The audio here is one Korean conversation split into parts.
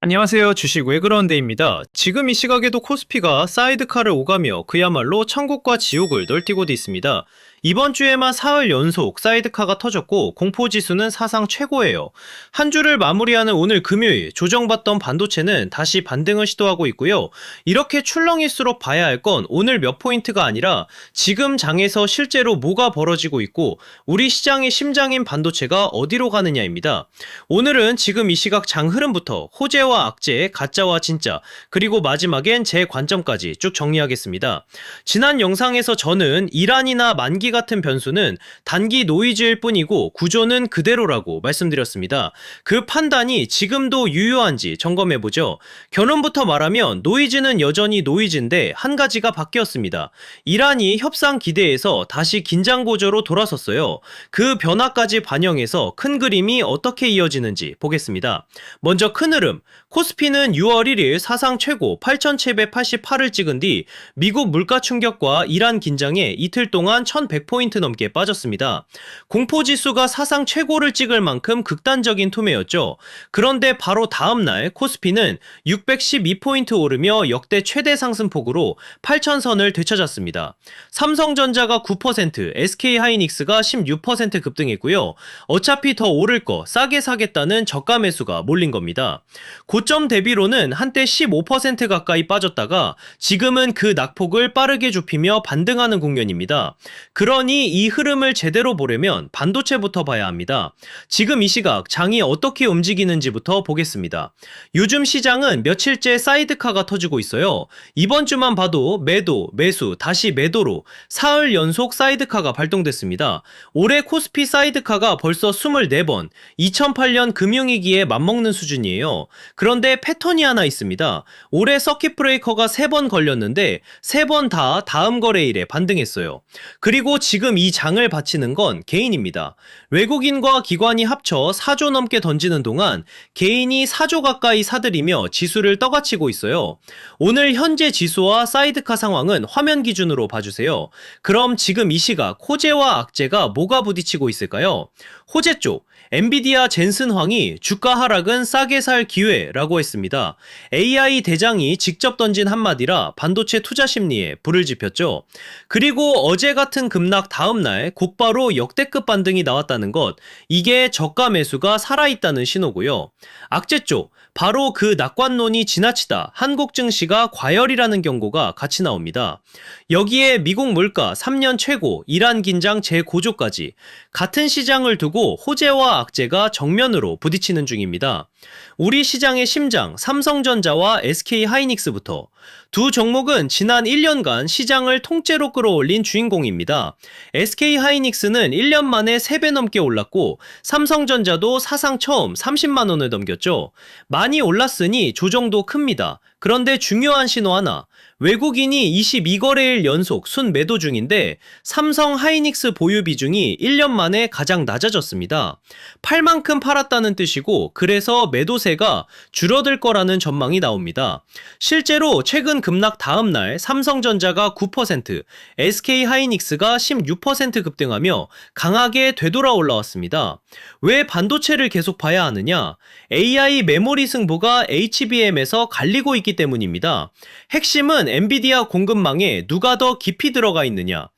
안녕하세요. 주식 왜 그러는데입니다. 지금 이 시각에도 코스피가 사이드카를 오가며 그야말로 천국과 지옥을 널뛰고 있습니다. 이번 주에만 사흘 연속 사이드카가 터졌고 공포지수는 사상 최고예요. 한 주를 마무리하는 오늘 금요일 조정받던 반도체는 다시 반등을 시도하고 있고요. 이렇게 출렁일수록 봐야 할 건 오늘 몇 포인트가 아니라 지금 장에서 실제로 뭐가 벌어지고 있고 우리 시장의 심장인 반도체가 어디로 가느냐입니다. 오늘은 지금 이 시각 장 흐름부터 호재와 악재, 가짜와 진짜, 그리고 마지막엔 제 관점까지 쭉 정리하겠습니다. 지난 영상에서 저는 이란이나 만기 같은 변수는 단기 노이즈일 뿐이고 구조는 그대로라고 말씀드렸습니다. 그 판단이 지금도 유효한지 점검해보죠. 결론부터 말하면 노이즈는 여전히 노이즈인데 한 가지가 바뀌었습니다. 이란이 협상 기대에서 다시 긴장 고조로 돌아섰어요. 그 변화까지 반영해서 큰 그림이 어떻게 이어지는지 보겠습니다. 먼저 큰 흐름, 코스피는 6월 1일 사상 최고 8,788을 찍은 뒤 미국 물가 충격과 이란 긴장에 이틀 동안 1,100포인트 넘게 빠졌습니다. 공포지수가 사상 최고를 찍을 만큼 극단적인 투매였죠. 그런데 바로 다음날 코스피는 612포인트 오르며 역대 최대 상승폭으로 8,000선을 되찾았습니다. 삼성전자가 9%, SK하이닉스가 16% 급등했고요. 어차피 더 오를 거 싸게 사겠다는 저가 매수가 몰린 겁니다. 고점 대비로는 한때 15% 가까이 빠졌다가 지금은 그 낙폭을 빠르게 좁히며 반등하는 국면입니다. 그러니 이 흐름을 제대로 보려면 반도체부터 봐야 합니다. 지금 이 시각 장이 어떻게 움직이는지부터 보겠습니다. 요즘 시장은 며칠째 사이드카가 터지고 있어요. 이번 주만 봐도 매도, 매수, 다시 매도로 사흘 연속 사이드카가 발동됐습니다. 올해 코스피 사이드카가 벌써 24번, 2008년 금융위기에 맞먹는 수준이에요. 그런데 패턴이 하나 있습니다. 올해 서킷 브레이커가 3번 걸렸는데 3번 다 다음 거래일에 반등했어요. 그리고 지금 이 장을 바치는 건 개인입니다. 외국인과 기관이 합쳐 4조 넘게 던지는 동안 개인이 4조 가까이 사들이며 지수를 떠받치고 있어요. 오늘 현재 지수와 사이드카 상황은 화면 기준으로 봐주세요. 그럼 지금 이 시각 호재와 악재가 뭐가 부딪히고 있을까요? 호재 쪽, 엔비디아 젠슨 황이 주가 하락은 싸게 살 기회라고 했습니다. AI 대장이 직접 던진 한마디라 반도체 투자 심리에 불을 지폈죠. 그리고 어제 같은 급락 다음날 곧바로 역대급 반등이 나왔다는 것, 이게 저가 매수가 살아있다는 신호고요. 악재 쪽, 바로 그 낙관론이 지나치다 한국 증시가 과열이라는 경고가 같이 나옵니다. 여기에 미국 물가 3년 최고, 이란 긴장 재고조까지 같은 시장을 두고 호재와 악재가 정면으로 부딪히는 중입니다. 우리 시장의 심장 삼성전자와 SK하이닉스부터 두 종목은 지난 1년간 시장을 통째로 끌어올린 주인공입니다. SK하이닉스는 1년 만에 3배 넘게 올랐고 삼성전자도 사상 처음 30만 원을 넘겼죠. 많이 올랐으니 조정도 큽니다. 그런데 중요한 신호 하나, 외국인이 22거래일 연속 순매도 중인데 삼성 하이닉스 보유 비중이 1년 만에 가장 낮아졌습니다. 팔 만큼 팔았다는 뜻이고 그래서 매도세가 줄어들 거라는 전망이 나옵니다. 실제로 최근 급락 다음날 삼성전자가 9%, SK하이닉스가 16% 급등하며 강하게 되돌아 올라왔습니다. 왜 반도체를 계속 봐야 하느냐? AI 메모리 승부가 HBM에서 갈리고 있기 때문입니다. 핵심은 엔비디아 공급망에 누가 더 깊이 들어가 있느냐.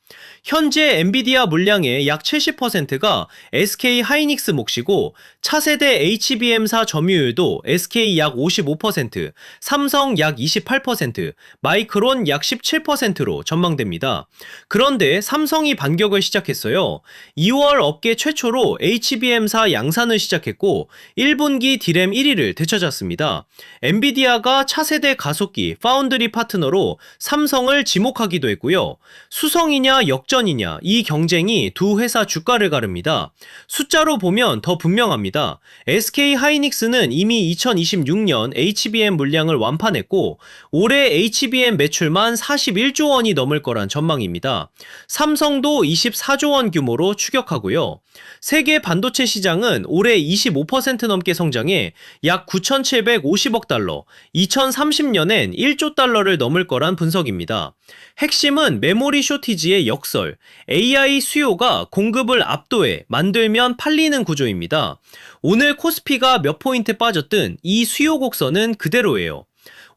현재 엔비디아 물량의 약 70%가 SK하이닉스 몫이고 차세대 HBM사 점유율도 SK 약 55%, 삼성 약 28%, 마이크론 약 17%로 전망됩니다. 그런데 삼성이 반격을 시작했어요. 2월 업계 최초로 HBM사 양산을 시작했고 1분기 디램 1위를 되찾았습니다. 엔비디아가 차세대 가속기 파운드리 파트너로 삼성을 지목하기도 했고요. 수성이냐 역전이냐 이 경쟁이 두 회사 주가를 가릅니다. 숫자로 보면 더 분명합니다. SK하이닉스는 이미 2026년 HBM 물량을 완판했고 올해 HBM 매출만 41조 원이 넘을 거란 전망입니다. 삼성도 24조 원 규모로 추격하고요. 세계 반도체 시장은 올해 25% 넘게 성장해 약 9,750억 달러, 2030년엔 1조 달러를 넘을 거란 분석입니다. 핵심은 메모리 쇼티지의 역설, AI 수요가 공급을 압도해 만들면 팔리는 구조입니다. 오늘 코스피가 몇 포인트 빠졌든 이 수요 곡선은 그대로예요.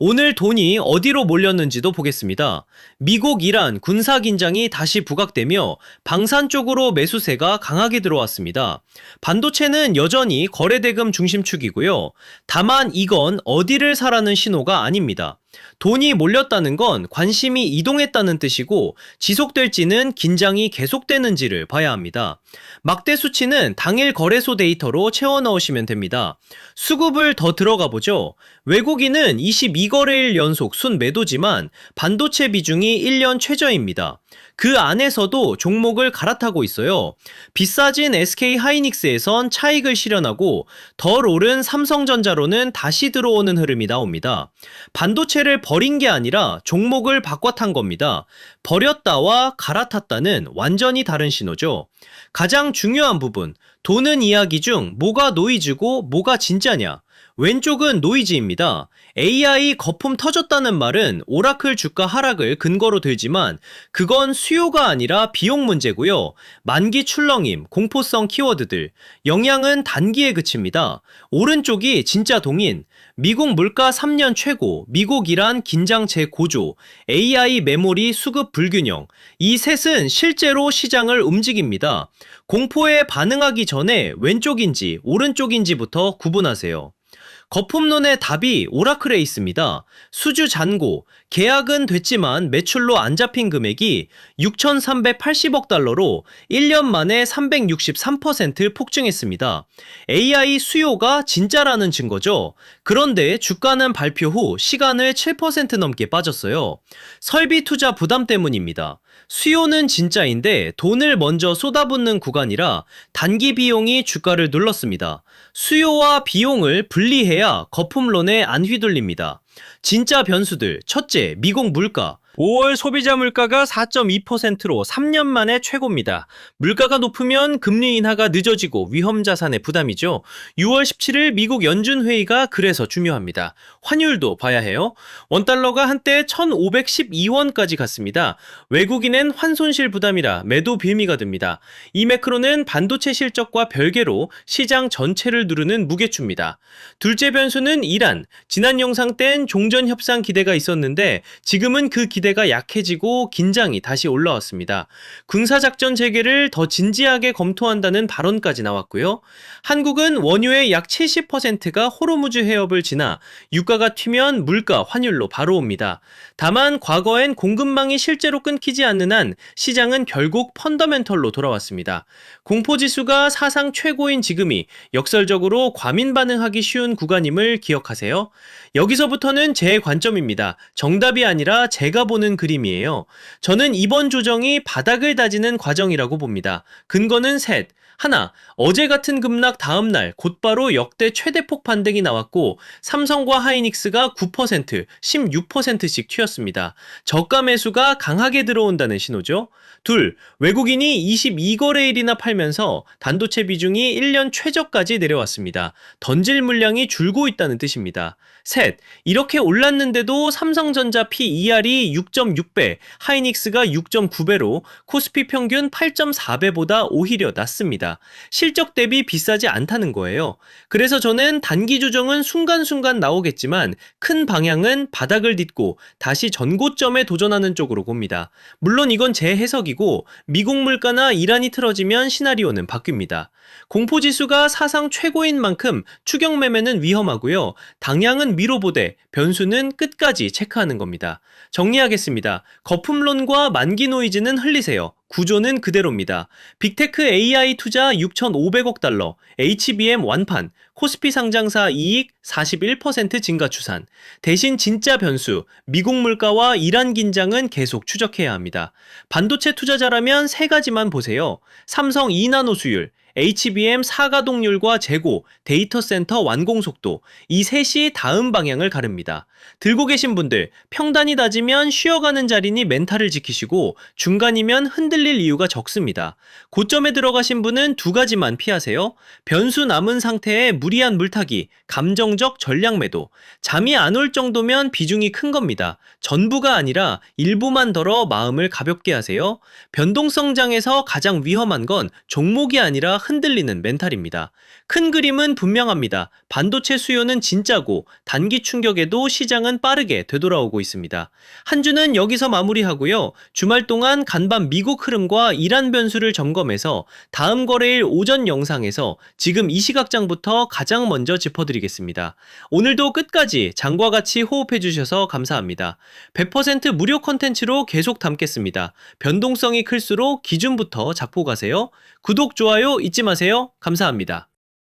오늘 돈이 어디로 몰렸는지도 보겠습니다. 미국 이란 군사 긴장이 다시 부각되며 방산 쪽으로 매수세가 강하게 들어왔습니다. 반도체는 여전히 거래대금 중심축이고요. 다만 이건 어디를 사라는 신호가 아닙니다. 돈이 몰렸다는 건 관심이 이동했다는 뜻이고 지속될지는 긴장이 계속되는지를 봐야 합니다. 막대 수치는 당일 거래소 데이터로 채워 넣으시면 됩니다. 수급을 더 들어가 보죠. 외국인은 22거래일 연속 순매도지만 반도체 비중이 1년 최저입니다. 그 안에서도 종목을 갈아타고 있어요. 비싸진 SK 하이닉스에선 차익을 실현하고 덜 오른 삼성전자로는 다시 들어오는 흐름이 나옵니다. 반도체를 버린 게 아니라 종목을 바꿔 탄 겁니다. 버렸다와 갈아탔다는 완전히 다른 신호죠. 가장 중요한 부분, 도는 이야기 중 뭐가 노이즈고 뭐가 진짜냐? 왼쪽은 노이즈입니다. AI 거품 터졌다는 말은 오라클 주가 하락을 근거로 들지만 그건 수요가 아니라 비용 문제고요. 만기 출렁임, 공포성 키워드들, 영향은 단기에 그칩니다. 오른쪽이 진짜 동인, 미국 물가 3년 최고, 미국 이란 긴장 재고조, AI 메모리 수급 불균형, 이 셋은 실제로 시장을 움직입니다. 공포에 반응하기 전에 왼쪽인지 오른쪽인지부터 구분하세요. 거품론의 답이 오라클에 있습니다. 수주 잔고, 계약은 됐지만 매출로 안 잡힌 금액이 6,380억 달러로 1년 만에 363% 폭증했습니다. AI 수요가 진짜라는 증거죠. 그런데 주가는 발표 후 시간을 7% 넘게 빠졌어요. 설비 투자 부담 때문입니다. 수요는 진짜인데 돈을 먼저 쏟아붓는 구간이라 단기 비용이 주가를 눌렀습니다. 수요와 비용을 분리해야 거품론에 안 휘둘립니다. 진짜 변수들, 첫째, 미국 물가. 5월 소비자 물가가 4.2%로 3년 만에 최고입니다. 물가가 높으면 금리 인하가 늦어지고 위험 자산의 부담이죠. 6월 17일 미국 연준회의가 그래서 중요합니다. 환율도 봐야 해요. 원달러가 한때 1,512원까지 갔습니다. 외국인은 환손실 부담이라 매도 빌미가 됩니다. 이 매크로는 반도체 실적과 별개로 시장 전체를 누르는 무게추입니다. 둘째 변수는 이란. 지난 영상 땐 종전 협상 기대가 있었는데 지금은 그 기대가 약해지고 긴장이 다시 올라왔습니다. 군사작전 재개를 더 진지하게 검토한다는 발언까지 나왔고요. 한국은 원유의 약 70%가 호르무즈 해협을 지나 유가가 튀면 물가, 환율로 바로 옵니다. 다만 과거엔 공급망이 실제로 끊기지 않는 한 시장은 결국 펀더멘털로 돌아왔습니다. 공포지수가 사상 최고인 지금이 역설적으로 과민 반응하기 쉬운 구간임을 기억하세요. 여기서부터는 제 관점입니다. 정답이 아니라 제가 보는 그림이에요. 저는 이번 조정이 바닥을 다지는 과정이라고 봅니다. 근거는 셋. 하나, 어제 같은 급락 다음날 곧바로 역대 최대폭 반등이 나왔고 삼성과 하이닉스가 9%, 16%씩 튀었습니다. 저가 매수가 강하게 들어온다는 신호죠. 둘, 외국인이 22거래일이나 팔면서 반도체 비중이 1년 최저까지 내려왔습니다. 던질 물량이 줄고 있다는 뜻입니다. 셋, 이렇게 올랐는데도 삼성전자 P/Er이 6.6배, 하이닉스가 6.9배로 코스피 평균 8.4배보다 오히려 낮습니다. 실적 대비 비싸지 않다는 거예요. 그래서 저는 단기 조정은 순간순간 나오겠지만 큰 방향은 바닥을 딛고 다시 전고점에 도전하는 쪽으로 봅니다. 물론 이건 제 해석이고 미국 물가나 이란이 틀어지면 시나리오는 바뀝니다. 공포지수가 사상 최고인 만큼 추격 매매는 위험하고요. 당향은 위로 보되 변수는 끝까지 체크하는 겁니다. 정리하겠습니다. 거품론과 만기 노이즈는 흘리세요. 구조는 그대로입니다. 빅테크 AI 투자 6,500억 달러, HBM 완판, 코스피 상장사 이익 41% 증가 추산. 대신 진짜 변수, 미국 물가와 이란 긴장은 계속 추적해야 합니다. 반도체 투자자라면 세 가지만 보세요. 삼성 2나노 수율, HBM 4가동률과 재고, 데이터 센터 완공 속도, 이 셋이 다음 방향을 가릅니다. 들고 계신 분들, 평단이 낮으면 쉬어가는 자리니 멘탈을 지키시고 중간이면 흔들릴 이유가 적습니다. 고점에 들어가신 분은 두 가지만 피하세요. 변수 남은 상태에 무리한 물타기, 감정적 전량 매도. 잠이 안 올 정도면 비중이 큰 겁니다. 전부가 아니라 일부만 덜어 마음을 가볍게 하세요. 변동성장에서 가장 위험한 건 종목이 아니라 흔들리는 멘탈입니다. 큰 그림은 분명합니다. 반도체 수요는 진짜고 단기 충격에도 시장은 빠르게 되돌아오고 있습니다. 한 주는 여기서 마무리하고요. 주말 동안 간밤 미국 흐름과 이란 변수를 점검해서 다음 거래일 오전 영상에서 지금 이 시각장부터 가장 먼저 짚어드리겠습니다. 오늘도 끝까지 장과 같이 호흡해 주셔서 감사합니다. 100% 무료 컨텐츠로 계속 담겠습니다. 변동성이 클수록 기준부터 잡고 가세요. 구독, 좋아요 잊지 마세요. 감사합니다.